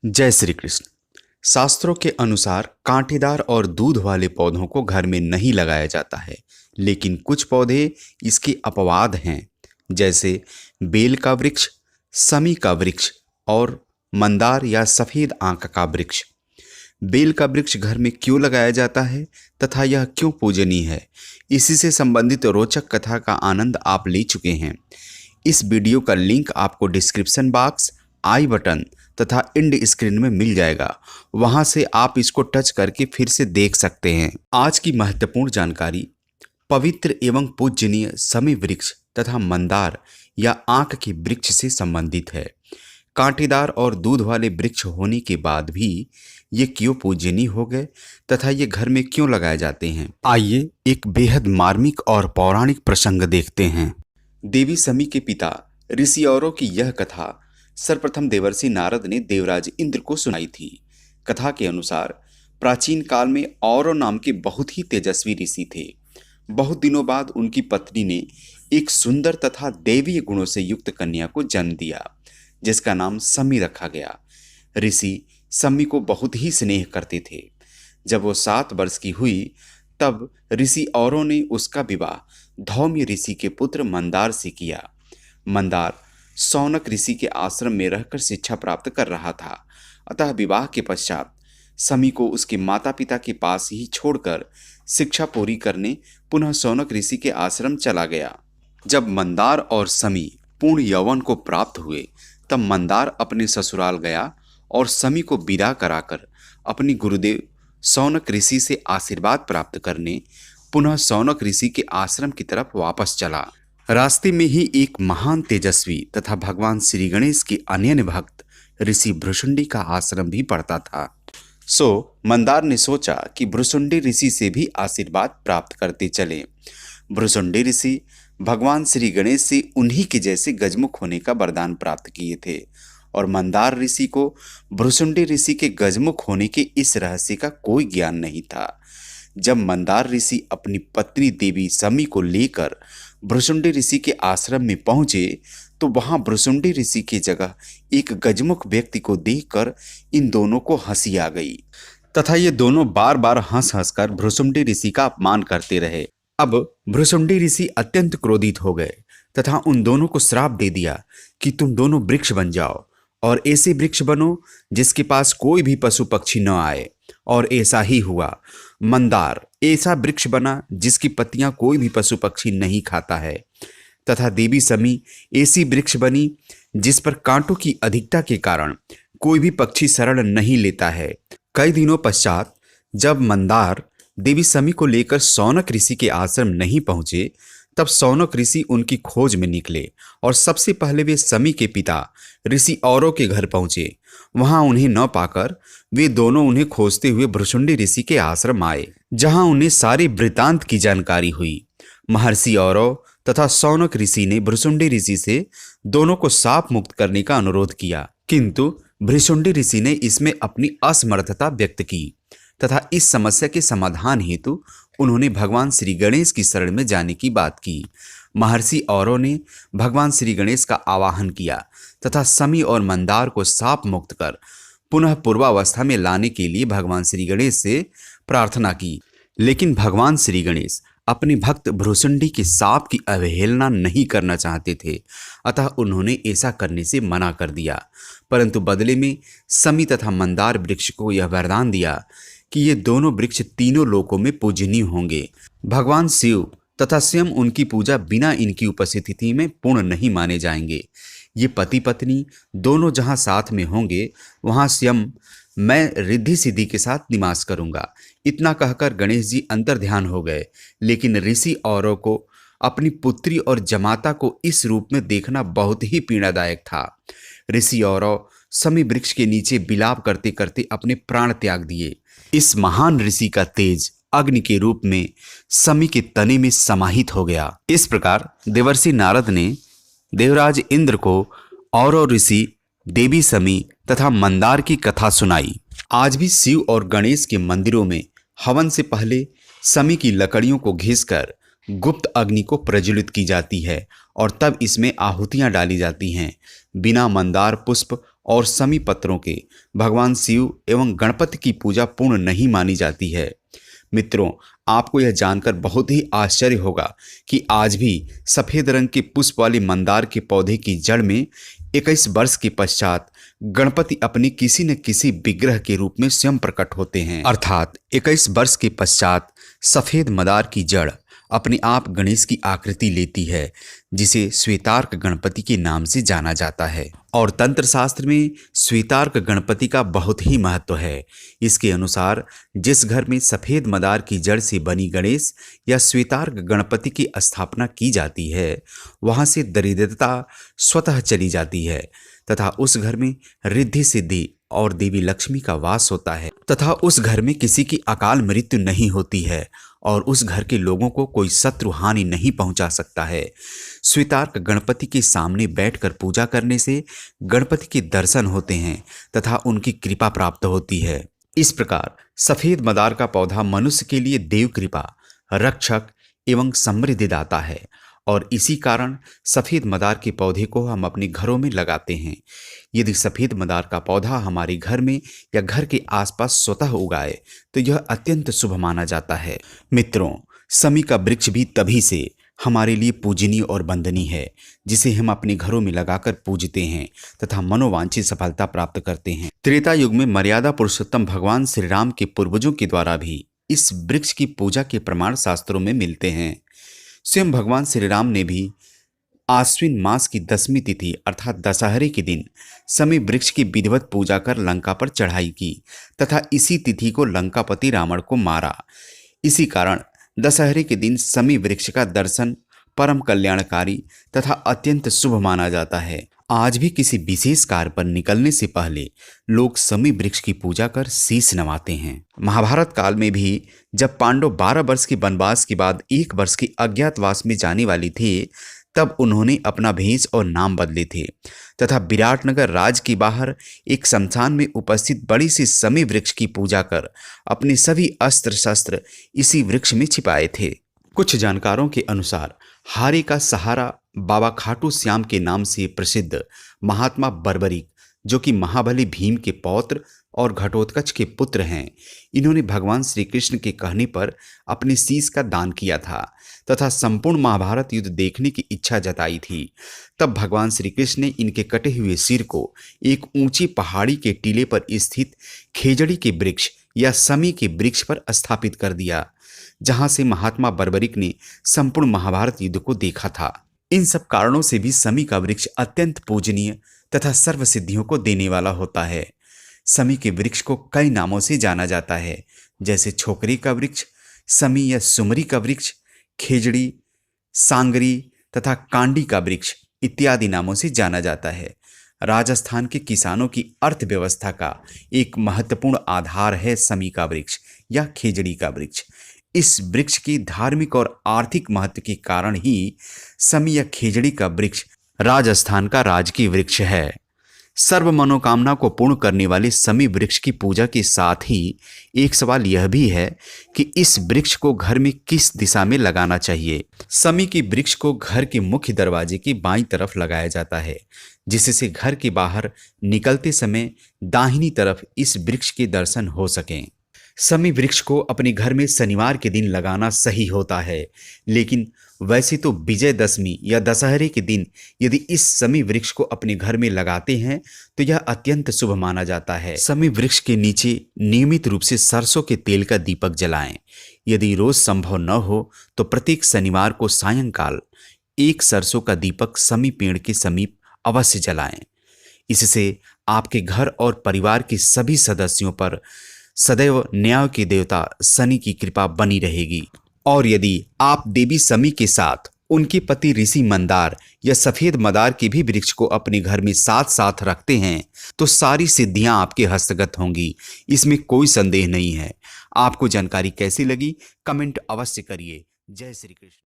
जय श्री कृष्ण। शास्त्रों के अनुसार कांटेदार और दूध वाले पौधों को घर में नहीं लगाया जाता है, लेकिन कुछ पौधे इसके अपवाद हैं, जैसे बेल का वृक्ष, समी का वृक्ष और मंदार या सफेद आंक का वृक्ष। बेल का वृक्ष घर में क्यों लगाया जाता है तथा यह क्यों पूजनीय है, इसी से संबंधित रोचक कथा का आनंद आप ले चुके हैं। इस वीडियो का लिंक आपको डिस्क्रिप्शन बॉक्स, आई बटन तथा एंड स्क्रीन में मिल जाएगा। वहां से आप इसको टच करके फिर से देख सकते हैं। आज की महत्वपूर्ण जानकारी पवित्र एवं पूजनीय समी वृक्ष तथा मंदार या आंक के वृक्ष से संबंधित है। कांटेदार और दूध वाले वृक्ष होने के बाद भी ये क्यों पूजनीय हो गए तथा ये घर में क्यों लगाए जाते हैं, आइए एक बेहद मार्मिक और पौराणिक प्रसंग देखते हैं। देवी समी के पिता ऋषि औरों की यह कथा सर्वप्रथम देवर्षि नारद ने देवराज इंद्र को सुनाई थी। कथा के अनुसार प्राचीन काल में औरों नाम के बहुत ही तेजस्वी ऋषि थे। बहुत दिनों बाद उनकी पत्नी ने एक सुंदर तथा दैवीय गुणों से युक्त कन्या को जन्म दिया, जिसका नाम समी रखा गया। ऋषि समी को बहुत ही स्नेह करते थे। जब वो 7 वर्ष की हुई तब ऋषि औरों ने उसका विवाह धौम्य ऋषि के पुत्र मंदार से किया। मंदार शौनक ऋषि के आश्रम में रहकर शिक्षा प्राप्त कर रहा था, अतः विवाह के पश्चात समी को उसके माता पिता के पास ही छोड़कर शिक्षा पूरी करने पुनः शौनक ऋषि के आश्रम चला गया। जब मंदार और समी पूर्ण यौवन को प्राप्त हुए तब मंदार अपने ससुराल गया और समी को विदा कराकर अपनी गुरुदेव शौनक ऋषि से आशीर्वाद प्राप्त करने पुनः शौनक ऋषि के आश्रम की तरफ वापस चला। रास्ते में ही एक महान तेजस्वी तथा भगवान श्री गणेश के अन्य भक्त ऋषि भृशुंडी का आश्रम भी पड़ता था। मंदार ने सोचा कि भृशुंडी ऋषि से भी आशीर्वाद प्राप्त करते चले। भृशुंडी ऋषि भगवान श्री गणेश से उन्हीं के जैसे गजमुख होने का वरदान प्राप्त किए थे और मंदार ऋषि को भृशुंडी ऋषि के गजमुख होने के इस रहस्य का कोई ज्ञान नहीं था। जब मंदार ऋषि अपनी पत्नी देवी समी को लेकर भृशुंडी ऋषि के आश्रम में पहुंचे तो वहां भृशुंडी ऋषि की जगह एक गजमुख व्यक्ति को देखकर इन दोनों को हंसी आ गई तथा ये दोनों बार बार हंस हंसकर भृशुंडी ऋषि का अपमान करते रहे। अब भृशुंडी ऋषि अत्यंत क्रोधित हो गए तथा उन दोनों को श्राप दे दिया कि तुम दोनों वृक्ष बन जाओ और ऐसे वृक्ष बनो जिसके पास कोई भी पशु पक्षी न आए। और ऐसा ही हुआ। मंदार ऐसा वृक्ष बना जिसकी पत्तियां कोई भी पशु पक्षी नहीं खाता है तथा देवी समी ऐसी वृक्ष बनी जिस पर कांटों की अधिकता के कारण कोई भी पक्षी शरण नहीं लेता है। कई दिनों पश्चात जब मंदार देवी समी को लेकर शौनक ऋषि के आश्रम नहीं पहुंचे तब शौनक ऋषि उनकी खोज में निकले और सबसे पहले वे समी के पिता ऋषि औरों के घर पहुंचे। वहां उन्हें न पाकर वे दोनों उन्हें खोजते हुए भृशुंडी ऋषि के आश्रम आए, जहां उन्हें सारे वृतांत की जानकारी हुई। महर्षि औरव तथा शौनक ऋषि ने भृशुंडी ऋषि से दोनों को शाप मुक्त करने का अनुरोध किया, किंतु भृशुंडी ऋषि ने इसमें अपनी असमर्थता व्यक्त की तथा इस समस्या के समाधान हेतु उन्होंने भगवान श्री गणेश की शरण में जाने की बात की। महर्षि औरों ने भगवान श्री गणेश का आवाहन किया तथा समी और मंदार को शाप मुक्त कर पुनः पूर्वावस्था में लाने के लिए भगवान श्री गणेश से प्रार्थना की। लेकिन भगवान श्री गणेश अपने भक्त भृशुंडी के शाप की अवहेलना नहीं करना चाहते थे, अतः उन्होंने ऐसा करने से मना कर दिया, परंतु बदले में समी तथा मंदार वृक्ष को यह वरदान दिया कि ये दोनों वृक्ष तीनों लोकों में पूजनीय होंगे। भगवान शिव तथा स्वयं उनकी पूजा बिना इनकी उपस्थिति में पूर्ण नहीं माने जाएंगे। ये पति पत्नी दोनों जहां साथ में होंगे वहां स्वयं मैं रिद्धि सिद्धि के साथ निवास करूंगा। इतना कहकर गणेश जी अंतर ध्यान हो गए, लेकिन ऋषि औरों को अपनी पुत्री और जमाता को इस रूप में देखना बहुत ही पीड़ादायक था। ऋषि औरव समी वृक्ष के नीचे विलाप करते करते अपने प्राण त्याग दिए। इस महान ऋषि का तेज अग्नि के रूप में समी के तने में समाहित हो गया। इस प्रकार देवर्षि नारद ने देवराज इंद्र को औरव ऋषि, देवी समी तथा मंदार की कथा सुनाई। आज भी शिव और गणेश के मंदिरों में हवन से पहले समी की लकड़ियों को घिसकर गुप्त अग्नि को प्रज्वलित की जाती है और तब इसमें आहुतियां डाली जाती हैं। बिना मंदार पुष्प और समी पत्रों के भगवान शिव एवं गणपति की पूजा पूर्ण नहीं मानी जाती है। मित्रों, आपको यह जानकर बहुत ही आश्चर्य होगा कि आज भी सफेद रंग के पुष्प वाली मंदार के पौधे की जड़ में 21 वर्ष के पश्चात गणपति अपने किसी न किसी विग्रह के रूप में स्वयं प्रकट होते हैं। अर्थात 21 वर्ष के पश्चात सफेद मंदार की जड़ अपने आप गणेश की आकृति लेती है, जिसे श्वेतार्क गणपति के नाम से जाना जाता है। और तंत्र शास्त्र में श्वेतार्क गणपति का बहुत ही महत्व है। इसके अनुसार जिस घर में सफेद मंदार की जड़ से बनी गणेश या श्वेतार्क गणपति की स्थापना की जाती है, वहां से दरिद्रता स्वतः चली जाती है तथा उस घर में रिद्धि सिद्धि और देवी लक्ष्मी का वास होता है तथा उस घर में किसी की अकाल मृत्यु नहीं होती है और उस घर के लोगों को कोई शत्रु हानि नहीं पहुंचा सकता है। श्वेतार्क गणपति के सामने बैठकर पूजा करने से गणपति के दर्शन होते हैं तथा उनकी कृपा प्राप्त होती है। इस प्रकार सफेद मंदार का पौधा मनुष्य के लिए देव कृपा, रक्षक एवं समृद्धि दाता है और इसी कारण सफेद मंदार के पौधे को हम अपने घरों में लगाते हैं। यदि सफेद मंदार का पौधा हमारे घर में या घर के आसपास स्वतः उगाए तो यह अत्यंत शुभ माना जाता है। मित्रों, समी का वृक्ष भी तभी से हमारे लिए पूजनीय और वंदनीय है, जिसे हम अपने घरों में लगाकर पूजते हैं तथा मनोवांछित सफलता प्राप्त करते हैं। त्रेता युग में मर्यादा पुरुषोत्तम भगवान श्री राम के पूर्वजों के द्वारा भी इस वृक्ष की पूजा के प्रमाण शास्त्रों में मिलते हैं। स्वयं भगवान श्री राम ने भी आश्विन मास की 10वीं तिथि अर्थात दशहरे के दिन समी वृक्ष की विधिवत पूजा कर लंका पर चढ़ाई की तथा इसी तिथि को लंकापति रावण को मारा। इसी कारण दशहरे के दिन समी वृक्ष का दर्शन परम कल्याणकारी तथा अत्यंत शुभ माना जाता है। आज भी किसी विशेष कार्य पर निकलने से पहले लोग समी वृक्ष की पूजा कर शीश नवाते हैं। महाभारत काल में भी जब पांडव 12 वर्ष के वनवास के बाद 1 वर्ष के अज्ञातवास में जाने वाले थे, तब उन्होंने अपना भेष और नाम बदले थे तथा विराटनगर राज के बाहर एक शमशान में उपस्थित बड़ी सी समी वृक्ष की पूजा कर अपने सभी अस्त्र शस्त्र इसी वृक्ष में छिपाए थे। कुछ जानकारों के अनुसार हारे का सहारा बाबा खाटू श्याम के नाम से प्रसिद्ध महात्मा बर्बरिक, जो कि महाबली भीम के पौत्र और घटोत्कच के पुत्र हैं, इन्होंने भगवान श्री कृष्ण के कहने पर अपने शीश का दान किया था तथा संपूर्ण महाभारत युद्ध देखने की इच्छा जताई थी। तब भगवान श्री कृष्ण ने इनके कटे हुए सिर को एक ऊंची पहाड़ी के टीले पर स्थित खेजड़ी के वृक्ष या समी के वृक्ष पर स्थापित कर दिया, जहां से महात्मा बर्बरिक ने संपूर्ण महाभारत युद्ध को देखा था। इन सब कारणों से भी समी का वृक्ष अत्यंत पूजनीय तथा सर्व सिद्धियों को देने वाला होता है। समी के वृक्ष को कई नामों से जाना जाता है, जैसे छोकरी का वृक्ष, समी या सुमरी का वृक्ष, खेजड़ी, सांगरी तथा कांडी का वृक्ष इत्यादि नामों से जाना जाता है। राजस्थान के किसानों की अर्थव्यवस्था का एक महत्वपूर्ण आधार है समी का वृक्ष या खेजड़ी का वृक्ष। इस वृक्ष के धार्मिक और आर्थिक महत्व के कारण ही समी या खेजड़ी का वृक्ष राजस्थान का राजकीय वृक्ष है। सर्व मनोकामना को पूर्ण करने वाले समी वृक्ष की पूजा के साथ ही एक सवाल यह भी है कि इस वृक्ष को घर में किस दिशा में लगाना चाहिए। समी के वृक्ष को घर के मुख्य दरवाजे की बाईं तरफ लगाया जाता है, जिससे घर के बाहर निकलते समय दाहिनी तरफ इस वृक्ष के दर्शन हो सकें। समी वृक्ष को अपने घर में शनिवार के दिन लगाना सही होता है, लेकिन वैसे तो विजयदशमी या दशहरे के दिन यदि इस समी वृक्ष को अपने घर में लगाते हैं तो यह अत्यंत शुभ माना जाता है। समी वृक्ष के नीचे नियमित रूप से सरसों के तेल का दीपक जलाएं। यदि रोज संभव न हो तो प्रत्येक शनिवार को सायंकाल एक सरसों का दीपक समी पेड़ के समीप अवश्य जलाएं। इससे आपके घर और परिवार के सभी सदस्यों पर सदैव न्याय के देवता शनि की कृपा बनी रहेगी। और यदि आप देवी समी के साथ उनके पति ऋषि मंदार या सफेद मंदार के भी वृक्ष को अपने घर में साथ साथ रखते हैं तो सारी सिद्धियां आपके हस्तगत होंगी, इसमें कोई संदेह नहीं है। आपको जानकारी कैसी लगी कमेंट अवश्य करिए। जय श्री कृष्ण।